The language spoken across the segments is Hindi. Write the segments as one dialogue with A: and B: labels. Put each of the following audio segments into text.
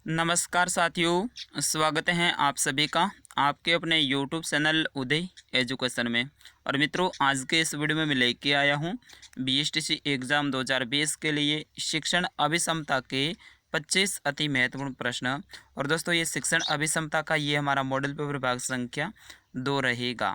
A: नमस्कार साथियों, स्वागत है आप सभी का आपके अपने YouTube चैनल उदय एजुकेशन में। और मित्रों, आज के इस वीडियो में मैं लेके आया हूँ BSTC एग्ज़ाम 2020 के लिए शिक्षण अभिक्षमता के 25 अति महत्वपूर्ण प्रश्न। और दोस्तों, ये शिक्षण अभिक्षमता का ये हमारा मॉडल पेपर भाग संख्या 2 रहेगा।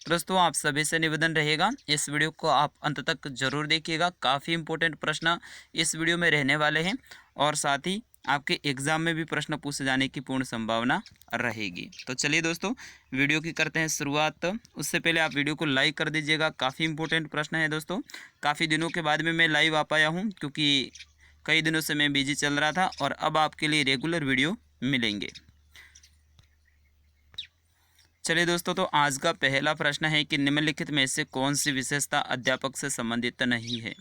A: तो दोस्तों, आप सभी से निवेदन रहेगा, इस वीडियो को आप अंत तक जरूर देखिएगा। काफ़ी इंपॉर्टेंट प्रश्न इस वीडियो में रहने वाले हैं और साथ ही आपके एग्ज़ाम में भी प्रश्न पूछे जाने की पूर्ण संभावना रहेगी। तो चलिए दोस्तों, वीडियो की करते हैं शुरुआत। उससे पहले आप वीडियो को लाइक कर दीजिएगा। काफ़ी इंपॉर्टेंट प्रश्न है दोस्तों। काफ़ी दिनों के बाद में मैं लाइव आ पाया हूँ, क्योंकि कई दिनों से मैं बिजी चल रहा था और अब आपके लिए रेगुलर वीडियो मिलेंगे। चलिए दोस्तों, तो आज का पहला प्रश्न है कि निम्नलिखित में से कौन सी विशेषता अध्यापक से संबंधित नहीं है।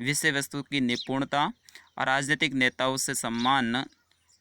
A: विषय वस्तु की निपुणता, राजनीतिक नेताओं से सम्मान,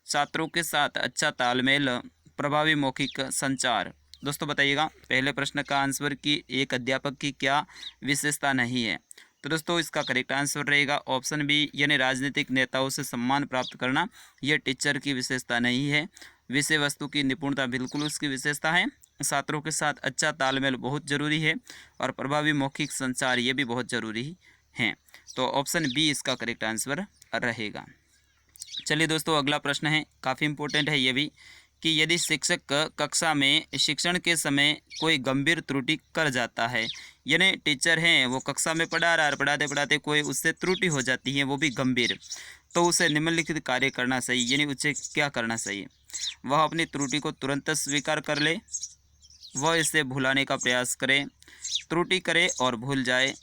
A: छात्रों के साथ अच्छा तालमेल, प्रभावी मौखिक संचार। दोस्तों बताइएगा, पहले प्रश्न का आंसर कि एक अध्यापक की क्या विशेषता नहीं है। तो दोस्तों, इसका करेक्ट आंसर रहेगा ऑप्शन बी, यानी राजनीतिक नेताओं से सम्मान प्राप्त करना यह टीचर की विशेषता नहीं है। विषय वस्तु की निपुणता बिल्कुल उसकी विशेषता है। छात्रों के साथ अच्छा तालमेल बहुत ज़रूरी है और प्रभावी मौखिक संचार ये भी बहुत ज़रूरी है। तो ऑप्शन बी इसका करेक्ट आंसर रहेगा। चलिए दोस्तों, अगला प्रश्न है, काफ़ी इंपॉर्टेंट है ये भी, कि यदि शिक्षक कक्षा में शिक्षण के समय कोई गंभीर त्रुटि कर जाता है, यानी टीचर हैं वो कक्षा में पढ़ा रहा है, पढ़ाते पढ़ाते कोई उससे त्रुटि हो जाती है, वो भी गंभीर, तो उसे निम्नलिखित कार्य करना चाहिए। यानी उसे क्या करना चाहिए? वह अपनी त्रुटि को तुरंत स्वीकार कर ले, वह इसे भुलाने का प्रयास करे, त्रुटि करे और भूल जाए,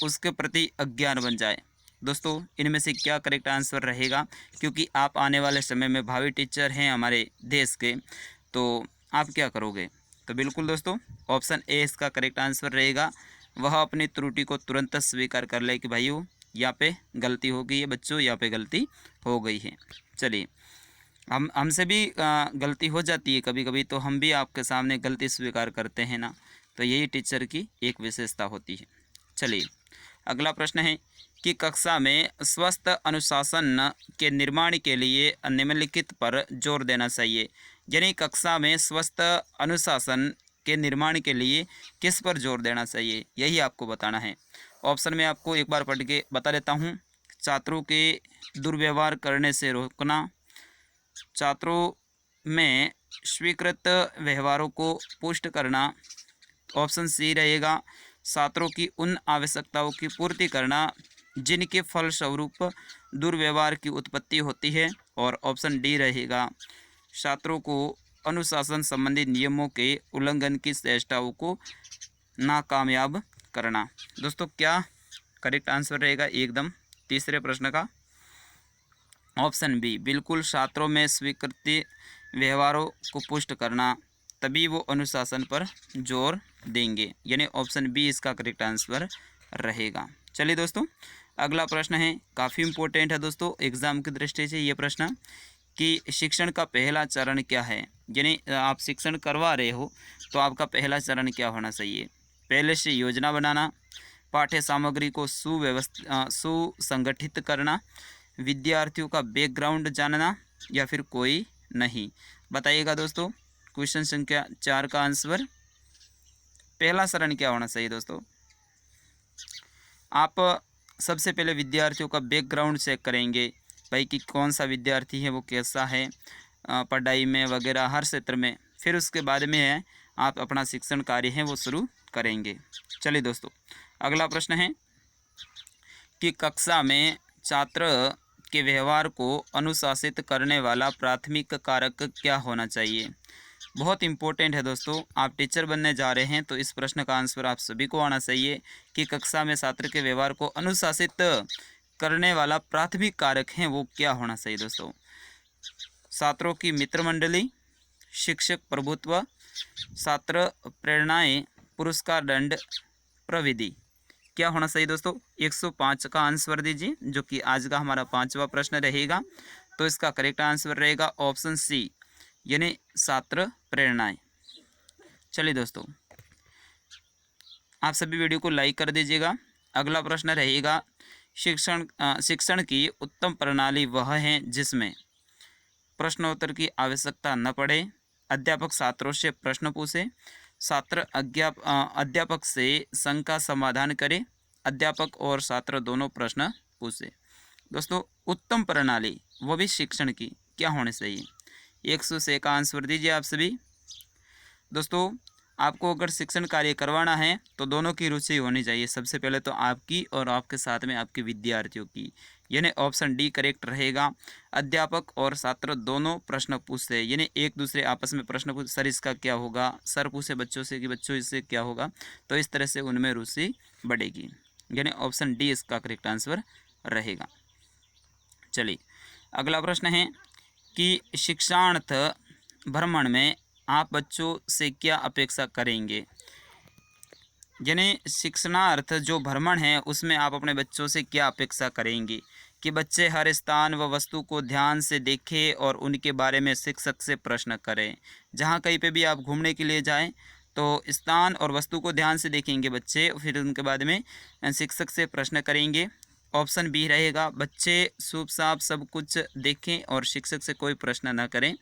A: उसके प्रति अज्ञान बन जाए। दोस्तों, इनमें से क्या करेक्ट आंसर रहेगा? क्योंकि आप आने वाले समय में भावी टीचर हैं हमारे देश के, तो आप क्या करोगे? तो बिल्कुल दोस्तों, ऑप्शन ए इसका करेक्ट आंसर रहेगा। वह अपनी त्रुटि को तुरंत स्वीकार कर ले कि भाइयों यहाँ पे गलती हो गई है, बच्चों यहाँ पे गलती हो गई है। चलिए, हमसे भी गलती हो जाती है कभी कभी, तो हम भी आपके सामने गलती स्वीकार करते हैं ना। तो यही टीचर की एक विशेषता होती है। चलिए, अगला प्रश्न है कि कक्षा में स्वस्थ अनुशासन के निर्माण के लिए निम्नलिखित पर जोर देना चाहिए। यानी कक्षा में स्वस्थ अनुशासन के निर्माण के लिए किस पर जोर देना चाहिए, यही आपको बताना है। ऑप्शन में आपको एक बार पढ़ के बता देता हूँ। छात्रों के दुर्व्यवहार करने से रोकना, छात्रों में स्वीकृत व्यवहारों को पुष्ट करना, ऑप्शन सी रहेगा छात्रों की उन आवश्यकताओं की पूर्ति करना जिनके फलस्वरूप दुर्व्यवहार की उत्पत्ति होती है, और ऑप्शन डी रहेगा छात्रों को अनुशासन संबंधी नियमों के उल्लंघन की चेष्टाओं को नाकामयाब करना। दोस्तों, क्या करेक्ट आंसर रहेगा एकदम तीसरे प्रश्न का? ऑप्शन बी, बिल्कुल छात्रों में स्वीकृति व्यवहारों को पुष्ट करना, तभी वो अनुशासन पर जोर देंगे। यानी ऑप्शन बी इसका करेक्ट आंसर रहेगा। चलिए दोस्तों, अगला प्रश्न है, काफ़ी इंपॉर्टेंट है दोस्तों एग्ज़ाम की दृष्टि से ये प्रश्न, कि शिक्षण का पहला चरण क्या है। यानी आप शिक्षण करवा रहे हो तो आपका पहला चरण क्या होना चाहिए? पहले से योजना बनाना, पाठ्य सामग्री को सुसंगठित करना, विद्यार्थियों का बैकग्राउंड जानना, या फिर कोई नहीं। बताइएगा दोस्तों, क्वेश्चन संख्या 4 का आंसर पहला चरण क्या होना चाहिए दोस्तों? आप सबसे पहले विद्यार्थियों का बैकग्राउंड चेक करेंगे, भाई कि कौन सा विद्यार्थी है, वो कैसा है पढ़ाई में वगैरह हर क्षेत्र में। फिर उसके बाद में है आप अपना शिक्षण कार्य है वो शुरू करेंगे। चलिए दोस्तों, अगला प्रश्न है कि कक्षा में छात्र के व्यवहार को अनुशासित करने वाला प्राथमिक कारक क्या होना चाहिए? बहुत इंपॉर्टेंट है दोस्तों, आप टीचर बनने जा रहे हैं तो इस प्रश्न का आंसर आप सभी को आना चाहिए कि कक्षा में छात्र के व्यवहार को अनुशासित करने वाला प्राथमिक कारक है वो क्या होना चाहिए दोस्तों? छात्रों की मित्र मंडली, शिक्षक प्रभुत्व, छात्र प्रेरणाएं, पुरस्कार दंड, प्रविधि। क्या होना चाहिए दोस्तों? 105 का आंसर दीजिए, जो कि आज का हमारा 5वां प्रश्न रहेगा। तो इसका करेक्ट आंसर रहेगा ऑप्शन सी, यानी छात्र प्रेरणाएं। चलिए दोस्तों, आप सभी वीडियो को लाइक कर दीजिएगा। अगला प्रश्न रहेगा, शिक्षण की उत्तम प्रणाली वह है जिसमें प्रश्नोत्तर की आवश्यकता न पड़े, अध्यापक छात्रों से प्रश्न पूछे, छात्र अध्यापक से शंका समाधान करे, अध्यापक और छात्र दोनों प्रश्न पूछे। दोस्तों उत्तम प्रणाली वो भी शिक्षण की क्या होनी चाहिए? 100 से का आंसर दीजिए आप सभी। दोस्तों आपको अगर शिक्षण कार्य करवाना है तो दोनों की रुचि होनी चाहिए। सबसे पहले तो आपकी और आपके साथ में आपके विद्यार्थियों की, यानी ऑप्शन डी करेक्ट रहेगा। अध्यापक और छात्र दोनों प्रश्न पूछते हैं, यानी एक दूसरे आपस में प्रश्न पूछ, सर इसका क्या होगा, सर पूछे बच्चों से कि बच्चों इससे क्या होगा, तो इस तरह से उनमें रुचि बढ़ेगी, यानी ऑप्शन डी इसका करेक्ट आंसर रहेगा। चलिए अगला प्रश्न है कि शिक्षार्थ भ्रमण में आप बच्चों से क्या अपेक्षा करेंगे? यानी शिक्षणार्थ जो भ्रमण है उसमें आप अपने बच्चों से क्या अपेक्षा करेंगे कि बच्चे हर स्थान व वस्तु को ध्यान से देखें और उनके बारे में शिक्षक से प्रश्न करें। जहाँ कहीं पे भी आप घूमने के लिए जाएं तो स्थान और वस्तु को ध्यान से देखेंगे बच्चे, फिर उनके बाद में शिक्षक से प्रश्न करेंगे। ऑप्शन बी रहेगा, बच्चे शुभ साफ सब कुछ देखें और शिक्षक से कोई प्रश्न न करें।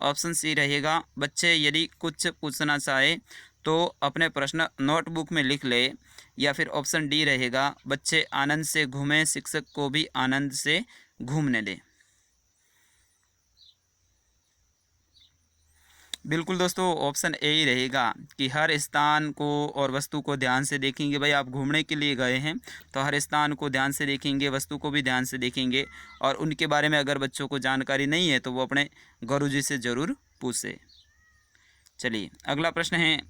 A: ऑप्शन सी रहेगा, बच्चे यदि कुछ पूछना चाहे तो अपने प्रश्न नोटबुक में लिख ले। या फिर ऑप्शन डी रहेगा, बच्चे आनंद से घूमें, शिक्षक को भी आनंद से घूमने दें। बिल्कुल दोस्तों ऑप्शन ए ही रहेगा कि हर स्थान को और वस्तु को ध्यान से देखेंगे। भाई आप घूमने के लिए गए हैं तो हर स्थान को ध्यान से देखेंगे, वस्तु को भी ध्यान से देखेंगे, और उनके बारे में अगर बच्चों को जानकारी नहीं है तो वो अपने गुरुजी से ज़रूर पूछे। चलिए अगला प्रश्न है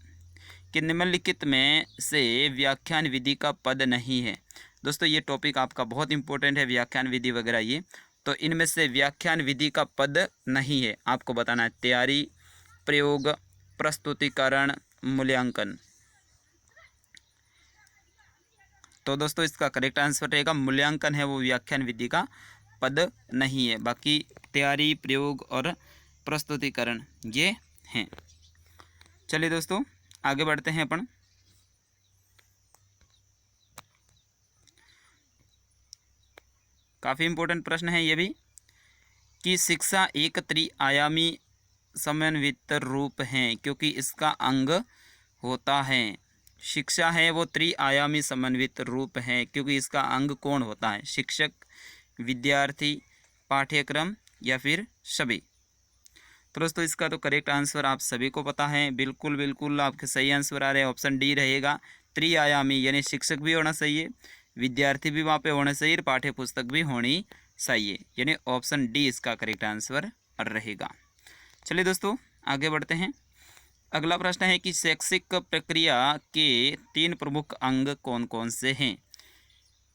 A: कि निम्नलिखित में से व्याख्यान विधि का पद नहीं है। दोस्तों ये टॉपिक आपका बहुत इंपॉर्टेंट है, व्याख्यान विधि वगैरह ये, तो इनमें से व्याख्यान विधि का पद नहीं है, आपको बताना है। तैयारी, प्रयोग, प्रस्तुतिकरण, मूल्यांकन। तो दोस्तों इसका करेक्ट आंसर रहेगा मूल्यांकन है वो व्याख्यान विधि का पद नहीं है। बाकी तैयारी, प्रयोग और प्रस्तुतिकरण ये हैं। चलिए दोस्तों आगे बढ़ते हैं अपन। काफ़ी इंपॉर्टेंट प्रश्न है ये भी कि शिक्षा एक त्रिआयामी समन्वित रूप है क्योंकि इसका अंग होता है। शिक्षा है वो त्रिआयामी समन्वित रूप है क्योंकि इसका अंग कौन होता है? शिक्षक, विद्यार्थी, पाठ्यक्रम या फिर सभी। तो दोस्तों इसका तो करेक्ट आंसर आप सभी को पता है। बिल्कुल बिल्कुल आपके सही आंसर आ रहे हैं। ऑप्शन डी रहेगा, त्रिआयामी, यानी शिक्षक भी होना चाहिए, विद्यार्थी भी वहाँ पे होना चाहिए, पाठ्य पुस्तक भी होनी चाहिए, यानी ऑप्शन डी इसका करेक्ट आंसर रहेगा। चलिए दोस्तों आगे बढ़ते हैं। अगला प्रश्न है कि शैक्षिक प्रक्रिया के 3 प्रमुख अंग कौन कौन से हैं?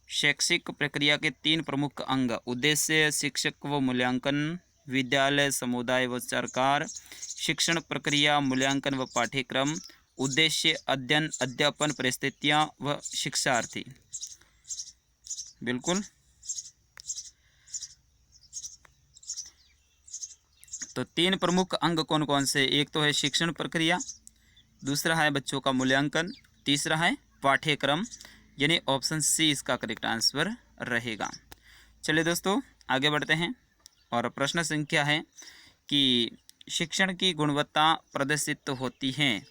A: शैक्षिक प्रक्रिया के 3 प्रमुख अंग: उद्देश्य, शिक्षक व मूल्यांकन, विद्यालय, समुदाय व सरकार। शिक्षण प्रक्रिया, मूल्यांकन व पाठ्यक्रम, उद्देश्य, अध्ययन, अध्यापन, परिस्थितियाँ व शिक्षार्थी। बिल्कुल, तो 3 प्रमुख अंग कौन कौन से? एक तो है शिक्षण प्रक्रिया, दूसरा है बच्चों का मूल्यांकन, तीसरा है पाठ्यक्रम, यानी ऑप्शन सी इसका करेक्ट आंसर रहेगा। चलिए दोस्तों आगे बढ़ते हैं और प्रश्न संख्या है कि शिक्षण की गुणवत्ता प्रदर्शित होती है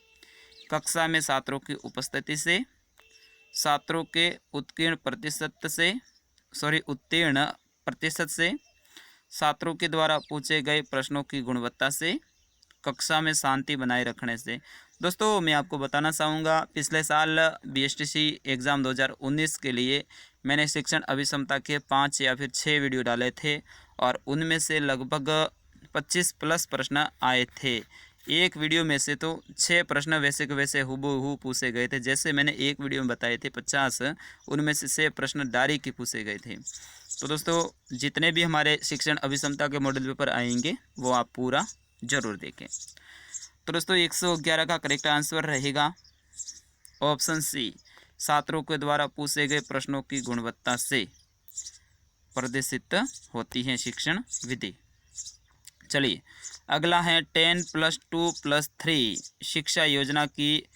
A: कक्षा में छात्रों की उपस्थिति से, छात्रों के उत्तीर्ण प्रतिशत से, छात्रों के द्वारा पूछे गए प्रश्नों की गुणवत्ता से, कक्षा में शांति बनाए रखने से। दोस्तों मैं आपको बताना चाहूँगा, पिछले साल बीएसटीसी एग्ज़ाम 2019 के लिए मैंने शिक्षण अभिक्षमता के 5 या फिर 6 वीडियो डाले थे और उनमें से लगभग 25 प्लस प्रश्न आए थे। एक वीडियो में से तो 6 प्रश्न वैसे के वैसे हूबहू पूछे गए थे। जैसे मैंने एक वीडियो में बताए थे 50, उनमें से 6 प्रश्न डायरी के पूछे गए थे। तो दोस्तों जितने भी हमारे शिक्षण अभिक्षमता के मॉडल पेपर आएंगे वो आप पूरा ज़रूर देखें। तो दोस्तों 111 का करेक्ट आंसर रहेगा ऑप्शन सी, छात्रों के द्वारा पूछे गए प्रश्नों की गुणवत्ता से प्रदर्शित होती है शिक्षण विधि। चलिए अगला है 10+2+3 शिक्षा योजना की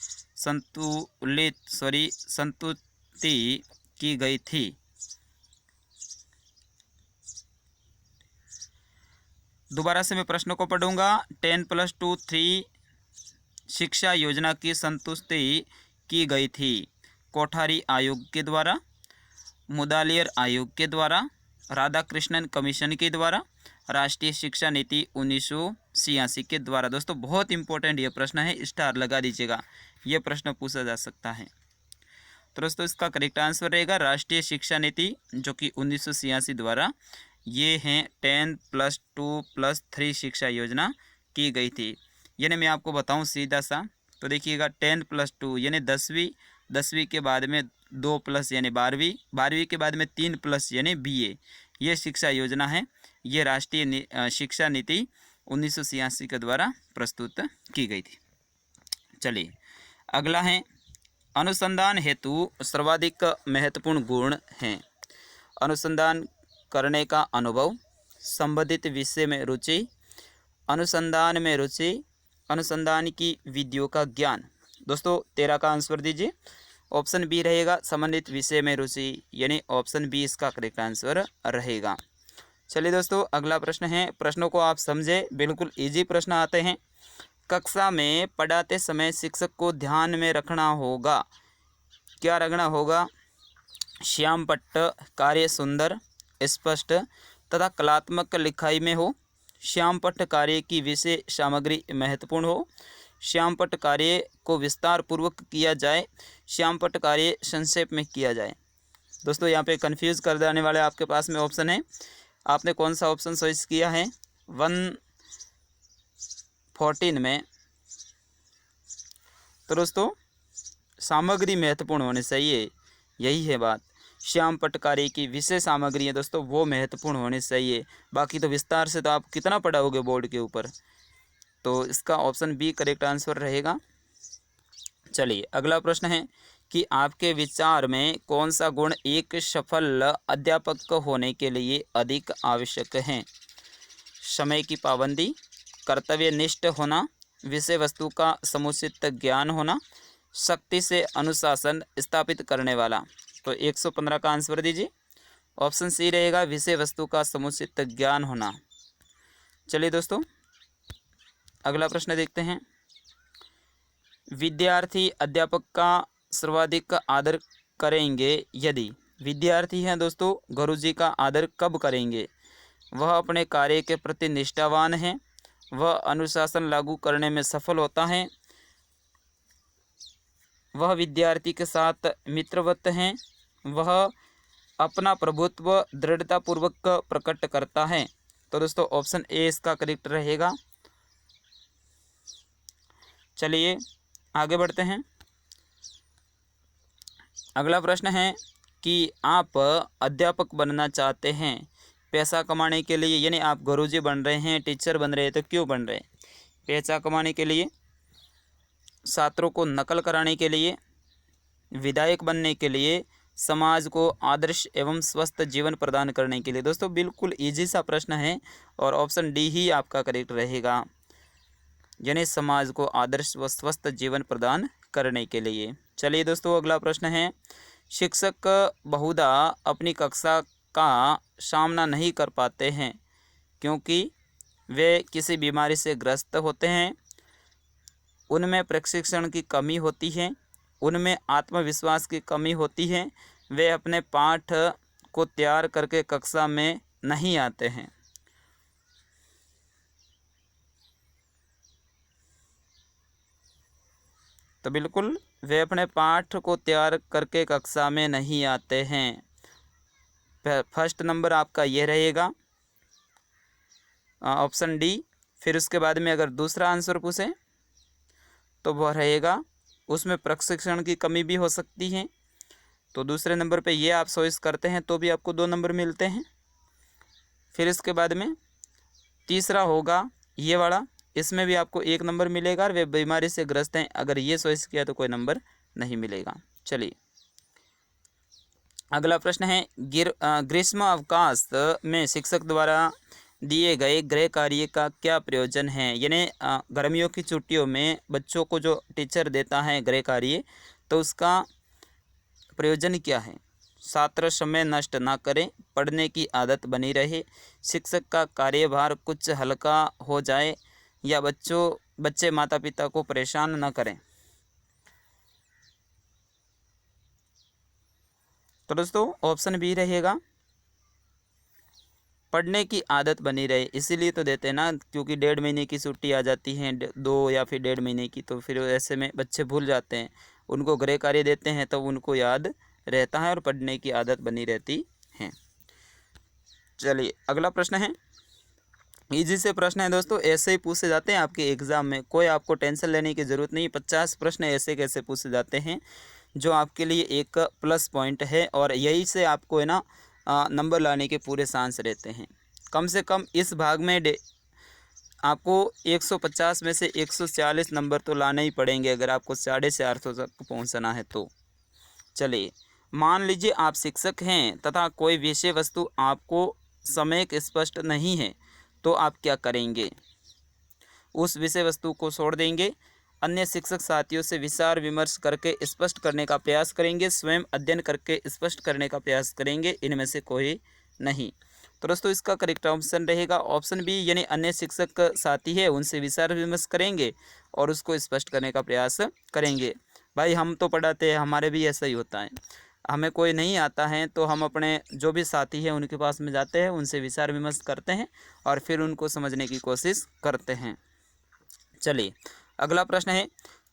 A: संतुति की गई थी। दोबारा से मैं प्रश्न को पढ़ूंगा। 10+2 3 शिक्षा योजना की संतुष्टि की गई थी कोठारी आयोग के द्वारा, मुदालियर आयोग के द्वारा, राधाकृष्णन कमीशन के द्वारा, राष्ट्रीय शिक्षा नीति 1986 के द्वारा। दोस्तों बहुत इंपॉर्टेंट ये प्रश्न है, स्टार लगा दीजिएगा, ये प्रश्न पूछा जा सकता है। तो दोस्तों इसका करेक्ट आंसर रहेगा राष्ट्रीय शिक्षा नीति, जो कि 1986 द्वारा ये हैं 10+2+3 शिक्षा योजना की गई थी। यानी मैं आपको बताऊं सीधा सा, तो देखिएगा 10+2 यानी 10वीं, 10वीं के बाद में 2+ यानी 12वीं, 12वीं के बाद में 3+ यानी BA, ये शिक्षा योजना है। ये राष्ट्रीय शिक्षा नीति 1986 के द्वारा प्रस्तुत की गई थी। चलिए अगला है, अनुसंधान हेतु सर्वाधिक महत्वपूर्ण गुण हैं। अनुसंधान करने का अनुभव, संबंधित विषय में रुचि, अनुसंधान में रुचि, अनुसंधान की विधियों का ज्ञान। दोस्तों 13 का आंसर दीजिए। ऑप्शन बी रहेगा संबंधित विषय में रुचि, यानी ऑप्शन बी इसका करेक्ट आंसर रहेगा। चलिए दोस्तों अगला प्रश्न है, प्रश्नों को आप समझे, बिल्कुल इजी प्रश्न आते हैं। कक्षा में पढ़ाते समय शिक्षक को ध्यान में रखना होगा, क्या रखना होगा? श्याम पट्ट कार्य सुंदर, स्पष्ट तथा कलात्मक लिखाई में हो, श्याम पट्ट कार्य की विषय सामग्री महत्वपूर्ण हो, श्याम पट्ट कार्य को विस्तार पूर्वक किया जाए, श्याम पट्ट कार्य संक्षेप में किया जाए। दोस्तों यहाँ पे कंफ्यूज कर देने वाले आपके पास में ऑप्शन है, आपने कौन सा ऑप्शन चॉइस किया है? 114 में। तो दोस्तों सामग्री महत्वपूर्ण होनी चाहिए, यही है बात। श्याम पट्ट कार्य की विषय सामग्री है दोस्तों, वो महत्वपूर्ण होनी चाहिए, बाकी तो विस्तार से तो आप कितना पढ़ाओगे बोर्ड के ऊपर। तो इसका ऑप्शन बी करेक्ट आंसर रहेगा। चलिए अगला प्रश्न है कि आपके विचार में कौन सा गुण एक सफल अध्यापक होने के लिए अधिक आवश्यक है? समय की पाबंदी, कर्तव्यनिष्ठ होना, विषय वस्तु का समुचित ज्ञान होना, शक्ति से अनुशासन स्थापित करने वाला। तो 115 का आंसर दीजिए। ऑप्शन सी रहेगा विषय वस्तु का समुचित ज्ञान होना। चलिए दोस्तों अगला प्रश्न देखते हैं। विद्यार्थी अध्यापक का सर्वाधिक आदर करेंगे यदि? विद्यार्थी हैं दोस्तों, गुरुजी का आदर कब करेंगे? वह अपने कार्य के प्रति निष्ठावान है, वह अनुशासन लागू करने में सफल होता है, वह विद्यार्थी के साथ मित्रवत हैं, वह अपना प्रभुत्व दृढ़तापूर्वक प्रकट करता है। तो दोस्तों ऑप्शन ए इसका करेक्ट रहेगा। चलिए आगे बढ़ते हैं। अगला प्रश्न है कि आप अध्यापक बनना चाहते हैं पैसा कमाने के लिए, यानी आप गुरुजी बन रहे हैं, टीचर बन रहे हैं, तो क्यों बन रहे हैं? पैसा कमाने के लिए, छात्रों को नकल कराने के लिए, विधायक बनने के लिए, समाज को आदर्श एवं स्वस्थ जीवन प्रदान करने के लिए। दोस्तों बिल्कुल इजी सा प्रश्न है और ऑप्शन डी ही आपका करेक्ट रहेगा, यानी समाज को आदर्श व स्वस्थ जीवन प्रदान करने के लिए। चलिए दोस्तों अगला प्रश्न है, शिक्षक बहुधा अपनी कक्षा का सामना नहीं कर पाते हैं क्योंकि वे किसी बीमारी से ग्रस्त होते हैं, उनमें प्रशिक्षण की कमी होती है, उनमें आत्मविश्वास की कमी होती है, वे अपने पाठ को तैयार करके कक्षा में नहीं आते हैं। तो बिल्कुल वे अपने पाठ को तैयार करके कक्षा में नहीं आते हैं। फर्स्ट नंबर आपका ये रहेगा, ऑप्शन डी। फिर उसके बाद में अगर दूसरा आंसर पूछे तो वह रहेगा उसमें प्रशिक्षण की कमी भी हो सकती है, तो दूसरे नंबर पे ये आप चॉइस करते हैं तो भी आपको 2 नंबर मिलते हैं। फिर इसके बाद में तीसरा होगा ये वाला, इसमें भी आपको 1 नंबर मिलेगा और वे बीमारी से ग्रस्त हैं, अगर ये चॉइस किया तो कोई नंबर नहीं मिलेगा। चलिए अगला प्रश्न है, ग्रीष्म अवकाश में शिक्षक द्वारा दिए गए गृह कार्य का क्या प्रयोजन है? यानी गर्मियों की छुट्टियों में बच्चों को जो टीचर देता है गृह कार्य, तो उसका प्रयोजन क्या है? छात्र समय नष्ट ना करें, पढ़ने की आदत बनी रहे, शिक्षक का कार्यभार कुछ हल्का हो जाए, या बच्चे माता पिता को परेशान न करें। तो दोस्तों ऑप्शन बी रहेगा, पढ़ने की आदत बनी रहे। इसीलिए तो देते हैं ना, क्योंकि 1.5 महीने की छुट्टी आ जाती है, 2 या फिर 1.5 महीने की, तो फिर ऐसे में बच्चे भूल जाते हैं। उनको गृह कार्य देते हैं तो उनको याद रहता है और पढ़ने की आदत बनी रहती है। चलिए अगला प्रश्न है, इजी से प्रश्न है दोस्तों, ऐसे ही पूछे जाते हैं आपके एग्ज़ाम में, कोई आपको टेंशन लेने की ज़रूरत नहीं। 50 प्रश्न ऐसे कैसे पूछे जाते हैं जो आपके लिए एक प्लस पॉइंट है, और यही से आपको है ना नंबर लाने के पूरे चांस रहते हैं। कम से कम इस भाग में आपको 150 में से 140 नंबर तो लाने ही पड़ेंगे अगर आपको 450 तक पहुंचना है तो। चलिए मान लीजिए आप शिक्षक हैं तथा कोई विषय वस्तु आपको समय स्पष्ट नहीं है, तो आप क्या करेंगे? उस विषय वस्तु को छोड़ देंगे, अन्य शिक्षक साथियों से विचार विमर्श करके स्पष्ट करने का प्रयास करेंगे, स्वयं अध्ययन करके स्पष्ट करने का प्रयास करेंगे, इनमें से कोई नहीं। तो दोस्तों इसका करेक्ट ऑप्शन रहेगा ऑप्शन बी, यानी अन्य शिक्षक साथी है उनसे विचार विमर्श करेंगे और उसको स्पष्ट करने का प्रयास करेंगे। भाई हम तो पढ़ाते हैं, हमारे भी ऐसा ही होता है, हमें कोई नहीं आता है तो हम अपने जो भी साथी हैं उनके पास में जाते हैं, उनसे विचार विमर्श करते हैं और फिर उनको समझने की कोशिश करते हैं। चलिए अगला प्रश्न है,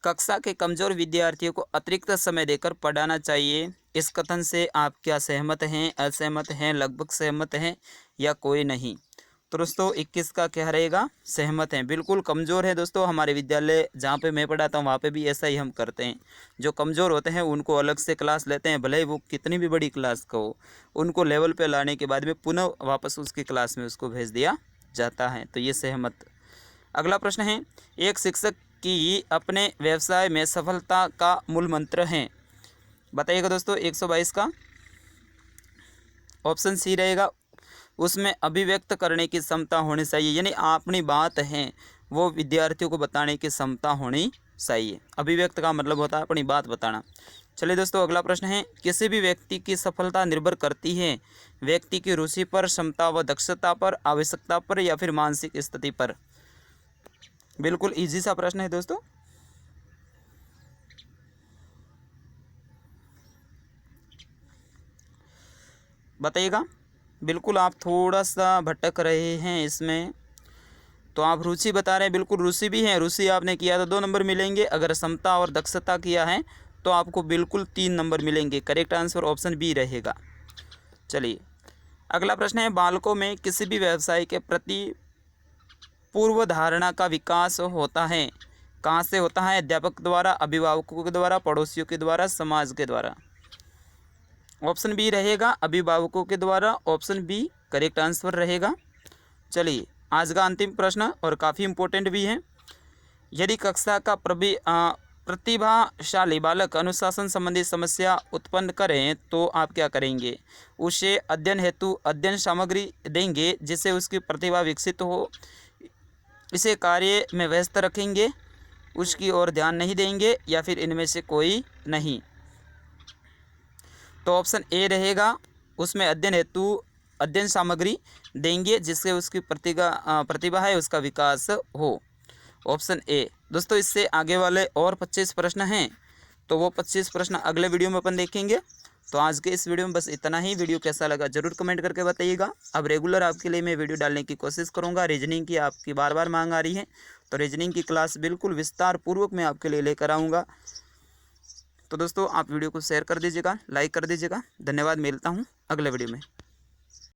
A: कक्षा के कमज़ोर विद्यार्थियों को अतिरिक्त समय देकर पढ़ाना चाहिए, इस कथन से आप क्या सहमत हैं, असहमत हैं, लगभग सहमत हैं या कोई नहीं? तो दोस्तों 21 का क्या रहेगा? सहमत हैं। बिल्कुल कमज़ोर है दोस्तों, हमारे विद्यालय जहाँ पे मैं पढ़ाता हूँ वहाँ पे भी ऐसा ही हम करते हैं। जो कमज़ोर होते हैं उनको अलग से क्लास लेते हैं, भले ही वो कितनी भी बड़ी क्लास का हो, उनको लेवल पे लाने के बाद में पुनः वापस उसकी क्लास में उसको भेज दिया जाता है। तो ये सहमत। अगला प्रश्न है, एक शिक्षक की अपने व्यवसाय में सफलता का मूल मंत्र है, बताइएगा दोस्तों। 122 का ऑप्शन सी रहेगा, उसमें अभिव्यक्त करने की क्षमता होनी चाहिए, यानी अपनी बात है वो विद्यार्थियों को बताने की क्षमता होनी चाहिए। अभिव्यक्त का मतलब होता है अपनी बात बताना। चलिए दोस्तों अगला प्रश्न है, किसी भी व्यक्ति की सफलता निर्भर करती है व्यक्ति की रुचि पर, क्षमता व दक्षता पर, आवश्यकता पर या फिर मानसिक स्थिति पर? बिल्कुल इजी सा प्रश्न है दोस्तों। बताइएगा। बिल्कुल आप थोड़ा सा भटक रहे हैं इसमें, तो आप रुचि बता रहे हैं, बिल्कुल रुचि भी है, रुचि आपने किया तो 2 नंबर मिलेंगे, अगर क्षमता और दक्षता किया है तो आपको बिल्कुल 3 नंबर मिलेंगे। करेक्ट आंसर ऑप्शन बी रहेगा। चलिए अगला प्रश्न है, बालकों में किसी भी व्यवसाय के प्रति पूर्व धारणा का विकास होता है, कहाँ से होता है? अध्यापक द्वारा, अभिभावकों के द्वारा, पड़ोसियों के द्वारा, समाज के द्वारा? ऑप्शन बी रहेगा अभिभावकों के द्वारा, ऑप्शन बी करेक्ट आंसर रहेगा। चलिए आज का अंतिम प्रश्न और काफ़ी इम्पोर्टेंट भी है, यदि कक्षा का प्रतिभाशाली बालक अनुशासन संबंधी समस्या उत्पन्न करें तो आप क्या करेंगे? उसे अध्ययन हेतु अध्ययन सामग्री देंगे जिससे उसकी प्रतिभा विकसित हो, इसे कार्य में व्यस्त रखेंगे, उसकी ओर ध्यान नहीं देंगे या फिर इनमें से कोई नहीं? तो ऑप्शन ए रहेगा, उसमें अध्ययन हेतु अध्ययन सामग्री देंगे जिससे उसकी प्रतिभा है उसका विकास हो। Option A. दोस्तों इससे आगे वाले और 25 प्रश्न हैं, तो वो 25 प्रश्न अगले वीडियो में अपन देखेंगे। तो आज के इस वीडियो में बस इतना ही। वीडियो कैसा लगा जरूर कमेंट करके बताइएगा। अब रेगुलर आपके लिए मैं वीडियो डालने की कोशिश करूंगा। रीजनिंग की आपकी बार बार मांग आ रही है, तो रीजनिंग की क्लास बिल्कुल विस्तार पूर्वक मैं आपके लिए लेकर आऊँगा। तो दोस्तों आप वीडियो को शेयर कर दीजिएगा, लाइक कर दीजिएगा। धन्यवाद, मिलता हूँ अगले वीडियो में।